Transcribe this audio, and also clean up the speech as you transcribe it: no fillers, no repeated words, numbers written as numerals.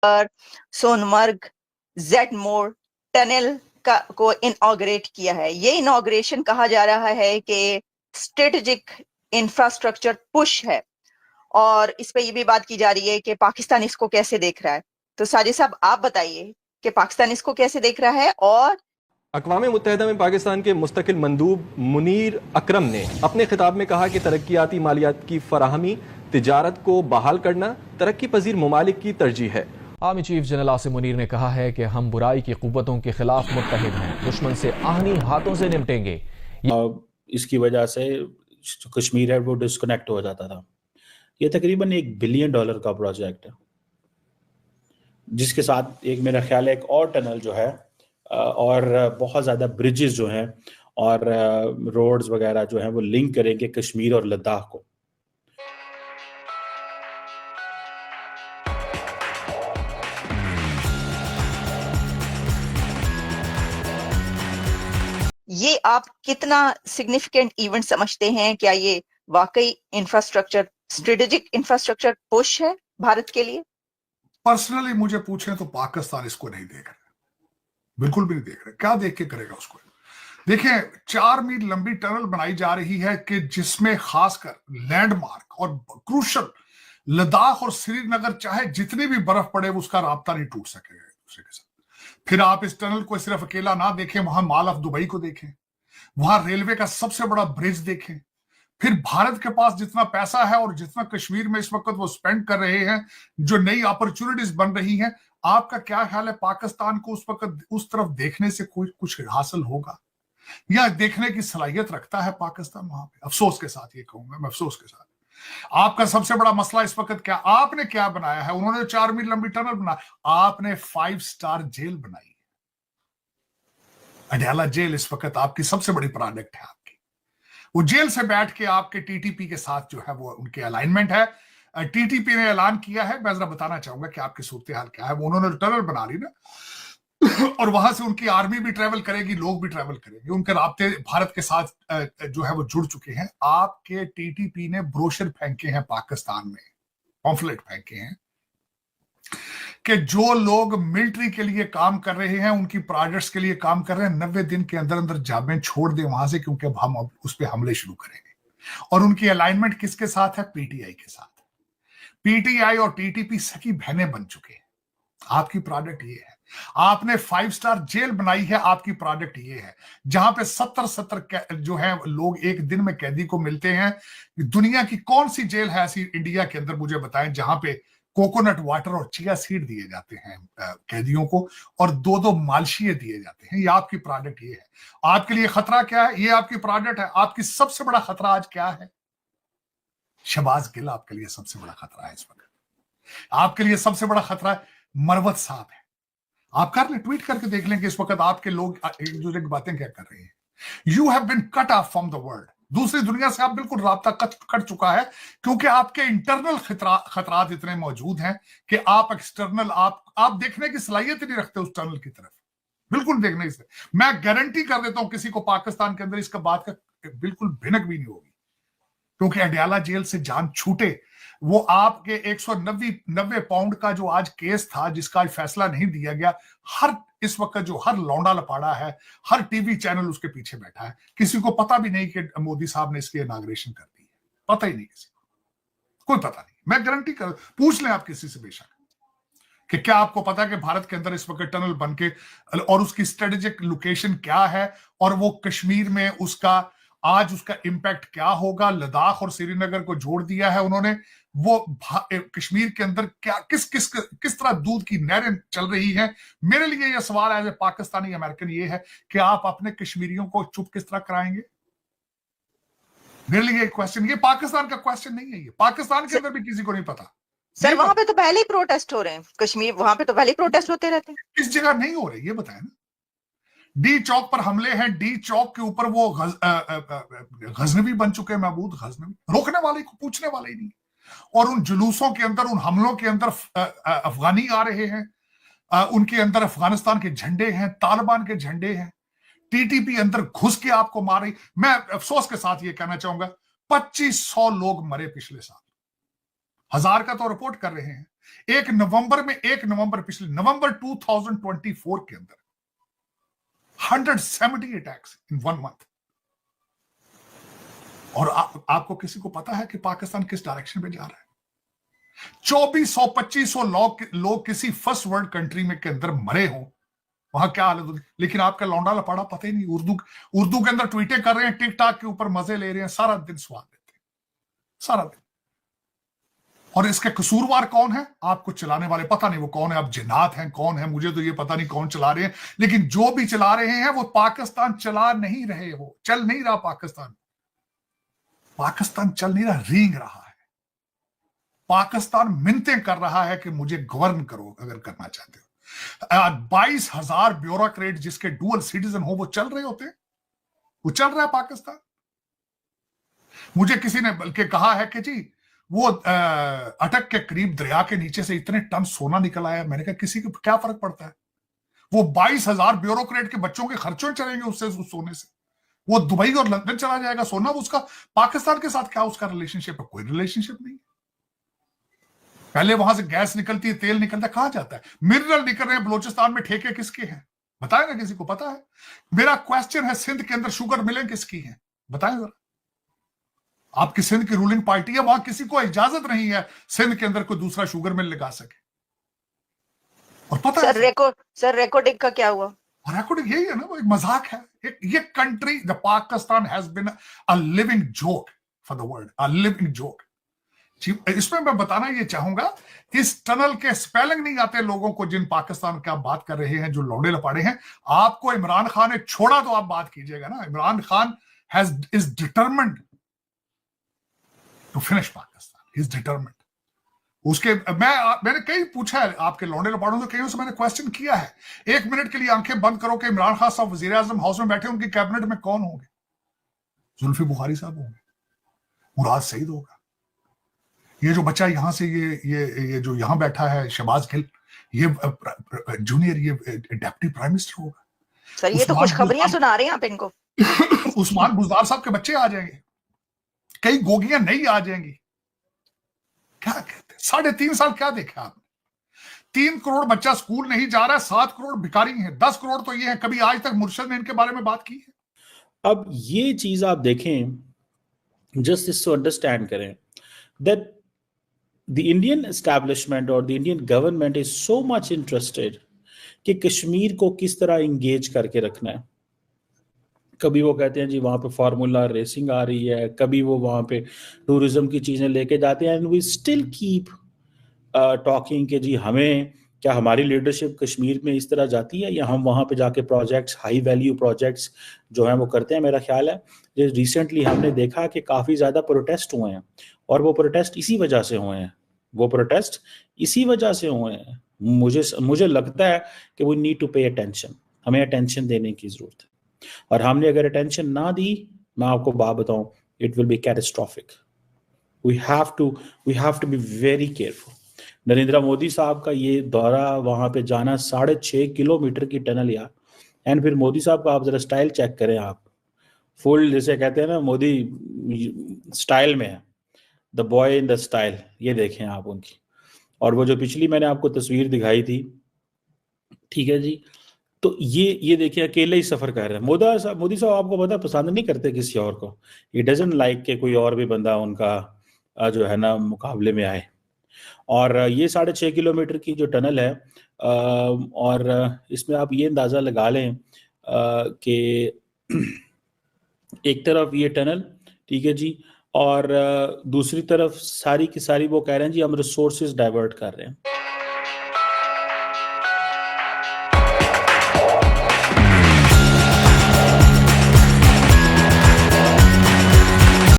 पर सोनमर्ग जेड मोर टनल को इनॉग्रेट किया है। ये इनॉग्रेशन कहा जा रहा है कि स्ट्रेटेजिक इंफ्रास्ट्रक्चर पुश है, और इस पे ये भी बात की जा रही है कि पाकिस्तान इसको कैसे देख रहा है। तो साजिद साहब, आप बताइए कि पाकिस्तान इसको कैसे देख रहा है। और अक़वाम मुत्तहिदा में पाकिस्तान के मुस्तकिल मंदूब मुनीर अकरम ने अपने खिताब में कहा कि तरक्याती मालियात की फराहमी तिजारत को बहाल करना तरक्की पजीर ममालिक की तरजीह है। Army chief general Asim Munir ने कहा है कि हम बुराई की कुव्वतों के खिलाफ मुत्तहिद हैं, दुश्मन से आहनी हाथों से निपटेंगे। इसकी वजह से कश्मीर है वो डिस्कनेक्ट हो जाता था। ये तकरीबन $1 बिलियन का प्रोजेक्ट है, जिसके साथ एक मेरा ख्याल है एक और टनल जो है और बहुत ज़्यादा ब्रिजेस जो हैं और रोड्स वगैरह जो हैं वो लिंक करेंगे कश्मीर और लद्दाख को। ये आप कितना सिग्निफिकेंट इवेंट समझते हैं? क्या ये वाकई इंफ्रास्ट्रक्चर, स्ट्रेटेजिक इंफ्रास्ट्रक्चर पुश है भारत के लिए? पर्सनली मुझे पूछें तो पाकिस्तान इसको नहीं देख रहा, बिल्कुल भी नहीं देख रहा। क्या देख के करेगा उसको? देखिए, 4 मील लंबी टनल बनाई जा रही है कि जिसमें खासकर लैंडमार्क और क्रूशल लद्दाख और श्रीनगर, चाहे जितनी भी बर्फ पड़े उसका राब्ता नहीं टूट सकेगा एक दूसरे के साथ। फिर आप इस टनल को सिर्फ अकेला ना देखें, वहां मॉल ऑफ दुबई को देखें, वहां रेलवे का सबसे बड़ा ब्रिज देखें। फिर भारत के पास जितना पैसा है और जितना कश्मीर में इस वक्त वो स्पेंड कर रहे हैं, जो नई अपॉर्चुनिटीज बन रही हैं, आपका क्या ख्याल है पाकिस्तान को उस वक्त उस तरफ देखने से कोई कुछ हासिल होगा या देखने की सलाहियत रखता है पाकिस्तान वहां पे? अफसोस के साथ ये कहूंगा मैं, अफसोस के साथ। आपका सबसे बड़ा मसला इस वक्त क्या, आपने क्या बनाया है? उन्होंने 4 मील लंबी टनल बनाया, आपने 5 स्टार जेल बनाई। अडयाला जेल इस वक्त आपकी सबसे बड़ी प्रोडक्ट है आपकी। वो जेल से बैठ के आपके टीटीपी के साथ जो है वो उनके अलाइनमेंट है। टीटीपी ने ऐलान किया है, मैं जरा बताना चाहूंगा कि आपकी सूरत हाल क्या है। वो उन्होंने टनल बना ली ना और वहां से उनकी आर्मी भी ट्रेवल करेगी, लोग भी ट्रेवल करेंगे, उनके राब्ते भारत के साथ जो है वो जुड़ चुके हैं। आपके टीटीपी ने ब्रोशर फेंके हैं पाकिस्तान में, पॉम्फलेट फेंके हैं कि जो लोग मिलिट्री के लिए काम कर रहे हैं, उनकी प्रोजेक्ट्स के लिए काम कर रहे हैं, 90 दिन के अंदर अंदर जाबें छोड़ दें वहां से, क्योंकि हम अब उस पर हमले शुरू करेंगे। और उनकी अलाइनमेंट किसके साथ है? पीटीआई के साथ। पीटीआई और टीटीपी सखी बहनें बन चुके हैं। आपकी प्रोडक्ट ये है। आपने 5 स्टार जेल बनाई है, आपकी प्रोडक्ट ये है, जहां पे 70 जो है लोग एक दिन में कैदी को मिलते हैं। दुनिया की कौन सी जेल है ऐसी इंडिया के अंदर, मुझे बताएं, जहां पे कोकोनट वाटर और चिया सीड दिए जाते हैं कैदियों को, और 2-2 मालशिए दिए जाते हैं। ये आपकी प्रोडक्ट ये है। आपके लिए खतरा क्या है? ये आपकी प्रोडक्ट है। आपकी सबसे बड़ा खतरा आज क्या है? शहबाज गिल आपके लिए सबसे बड़ा खतरा है इस वक्त। आपके लिए सबसे बड़ा खतरा है मरवत साहब है। आप कर ले, ट्वीट करके देख लें कि इस वक्त आपके लोग एक दूसरे की बातें क्या कर रहे हैं। You have been cut off from the world. दूसरी दुनिया से आप बिल्कुल राब्ता कट चुका है, क्योंकि आपके इंटरनल खतरात इतने मौजूद हैं कि आप एक्सटर्नल आप देखने की सलाहियत ही नहीं रखते उस टनल की तरफ, बिल्कुल देखने से। मैं गारंटी कर देता हूं किसी को पाकिस्तान के अंदर इसका बात का बिल्कुल भिनक भी नहीं होगी, क्योंकि अडयाला जेल से जान छूटे। वो आपके 190 पाउंड का जो आज केस था, जिसका आज फैसला नहीं दिया गया, हर इस वक्त जो हर लौंडा लपाड़ा है, हर टीवी चैनल उसके पीछे बैठा है। किसी को पता भी नहीं कि मोदी साहब ने इसकी इनॉग्रेशन कर दी है, पता ही नहीं किसी को, कोई पता नहीं। मैं गारंटी कर, पूछ लें आप किसी से बेशक कि क्या आपको पता है कि भारत के अंदर इस वक्त टनल बनके और उसकी स्ट्रेटेजिक लोकेशन क्या है, और वो कश्मीर में उसका आज उसका इंपैक्ट क्या होगा। लद्दाख और श्रीनगर को जोड़ दिया है उन्होंने। वो कश्मीर के अंदर क्या किस तरह दूध की नहरें चल रही हैं। मेरे लिए यह सवाल एज ए पाकिस्तानी अमेरिकन ये है कि आप अपने कश्मीरियों को चुप किस तरह कराएंगे? मेरे लिए क्वेश्चन, ये पाकिस्तान का क्वेश्चन नहीं है, ये पाकिस्तान के अंदर भी किसी को नहीं पता। सर, वहां पे तो पहले ही प्रोटेस्ट हो रहे हैं, कश्मीर वहां पे तो पहले ही प्रोटेस्ट होते रहते हैं। किस जगह नहीं हो रहे ये बताएं ना। डी चौक पर हमले हैं, डी चौक के ऊपर वो गजनवी बन चुके हैं, महमूद गजनवी, रोकने वाले को पूछने वाले ही नहीं। और उन जुलूसों के अंदर, उन हमलों के अंदर अफगानी आ रहे हैं, उनके अंदर अफगानिस्तान के झंडे हैं, तालिबान के झंडे हैं, टीटीपी अंदर घुस के आपको मार रही। मैं अफसोस के साथ ये कहना चाहूंगा, 2500 लोग मरे पिछले साल, 1000 का तो रिपोर्ट कर रहे हैं। 1 नवंबर पिछले नवंबर 2024 के अंदर 170 अटैक्स इन 1 मंथ। और आपको किसी को पता है कि पाकिस्तान किस डायरेक्शन में जा रहा है? 2400-2500 लोग किसी फर्स्ट वर्ल्ड कंट्री में के अंदर मरे हों, वहां क्या हालत होगी। लेकिन आपका लौंडा लपाड़ा पता ही नहीं, उर्दू के अंदर ट्वीटें कर रहे हैं, टिकटॉक के ऊपर मजे ले रहे हैं, सारा दिन स्वाद लेते हैं, सारा दिन। और इसके कसूरवार कौन है? आपको चलाने वाले पता नहीं वो कौन है, अब जिन्नात हैं, कौन है, मुझे तो ये पता नहीं कौन चला रहे हैं, लेकिन जो भी चला रहे हैं वो पाकिस्तान चला नहीं रहे हो, चल नहीं रहा पाकिस्तान चल नहीं रहा, रींग रहा है। पाकिस्तान मिन्नतें कर रहा है कि मुझे गवर्न करो अगर करना चाहते हो। 22,000 ब्यूरोक्रेट जिसके डुअल सिटीजन हो वो चल रहे होते हैं, वो चल रहा है पाकिस्तान। मुझे किसी ने बल्कि कहा है कि जी वो अटक के करीब दरिया के नीचे से इतने टन सोना निकल आया। मैंने कहा किसी को क्या फर्क पड़ता है, वो 22,000 ब्यूरोक्रेट के बच्चों के खर्चों चलेंगे उससे, उस सोने से। वो दुबई और लंदन चला जाएगा सोना, उसका पाकिस्तान के साथ क्या उसका रिलेशनशिप है? कोई रिलेशनशिप नहीं। पहले वहां से गैस निकलती है, तेल निकलता है, कहां जाता है? मिनरल निकल रहे हैं बलोचिस्तान में, ठेके किसके हैं बताएं ना, किसी को पता है? मेरा क्वेश्चन है, सिंध के अंदर शुगर मिलें किसकी हैं बताएं जरा। आपकी सिंध की रूलिंग पार्टी है, वहां किसी को इजाजत नहीं है सिंध के अंदर कोई दूसरा शुगर मिल लगा सके। और पता है सर रेकॉर्डिंग का क्या हुआ? रेकॉर्डिंग यही है ना, वो एक मजाक है। ये country the Pakistan has been a living joke for the world, a living joke. इसमें मैं बताना ये चाहूंगा, इस टनल के स्पेलिंग नहीं आते लोगों को जिन पाकिस्तान की आप बात कर रहे हैं, जो लौंडे लपाड़े हैं। आपको इमरान खान ने छोड़ा तो आप बात कीजिएगा ना। Imran Khan is determined to finish Pakistan, is determined. उसके मैंने कई पूछा है आपके लौंडे लपाड़ों से, कई से मैंने क्वेश्चन किया है, 1 मिनट के लिए आंखें बंद करो कि इमरान खान साहब वजीर आजम हाउस में बैठे, उनकी कैबिनेट में कौन होंगे? जुल्फी बुखारी साहब होंगे, मुराद सईद होगा, ये जो बच्चा यहां से ये जो यहां बैठा है शहबाज गिल, ये जूनियर, ये डिप्टी प्राइम मिनिस्टर होगा। सर ये तो खुशखबरियां सुना रहे हैं आप इनको। उस्मान बुज़दार साहब के बच्चे आ जाएंगे, कई गोगियां नई आ जाएंगी। क्या कहते हैं, 3.5 साल क्या देखा आपने? 3 करोड़ बच्चा स्कूल नहीं जा रहा है, 7 करोड़ भिखारी हैं, 10 करोड़ तो ये है। कभी आज तक मुर्शद ने इनके बारे में बात की है? अब ये चीज आप देखें, जस्ट इसको अंडरस्टैंड करें that the Indian establishment or the Indian government is so much interested कि कश्मीर को किस तरह इंगेज करके रखना है। कभी वो कहते हैं जी वहाँ पे फार्मूला रेसिंग आ रही है, कभी वो वहाँ पे टूरिज्म की चीज़ें लेके जाते हैं, and we still keep talking कि जी हमें क्या हमारी लीडरशिप कश्मीर में इस तरह जाती है, या हम वहाँ पे जाके प्रोजेक्ट्स, हाई वैल्यू प्रोजेक्ट्स जो हैं वो करते हैं। मेरा ख्याल है जो रिसेंटली हमने देखा कि काफ़ी ज़्यादा प्रोटेस्ट हुए हैं, और वो प्रोटेस्ट इसी वजह से हुए हैं, मुझे लगता है कि we need to pay attention, हमें अटेंशन देने की ज़रूरत है। और हमने अगर अटेंशन ना दी, मैं आपको बात बताऊं, it will be catastrophic. We have to be very careful. Narendra Modi साहब का ये दौरा, वहां पे जाना, 6.5 किलोमीटर की टनल यार, एंड फिर मोदी साहब का आप जरा स्टाइल चेक करें, आप फुल जैसे कहते हैं ना, मोदी स्टाइल में है, the boy in the style, ये देखें आप उनकी। और वो जो पिछली मैंने आपको तस्वीर दिखाई थी, ठीक है जी, तो ये देखिए अकेले ही सफर कर रहे हैं। मोदी साहब आपको पता पसंद नहीं करते किसी और को, ही डजंट लाइक के कोई और भी बंदा उनका जो है ना मुकाबले में आए। और ये 6.5 किलोमीटर की जो टनल है, और इसमें आप ये अंदाजा लगा लें कि एक तरफ ये टनल, ठीक है जी, और दूसरी तरफ सारी की सारी वो कह रहे हैं जी हम रिसोर्सेज डाइवर्ट कर रहे हैं।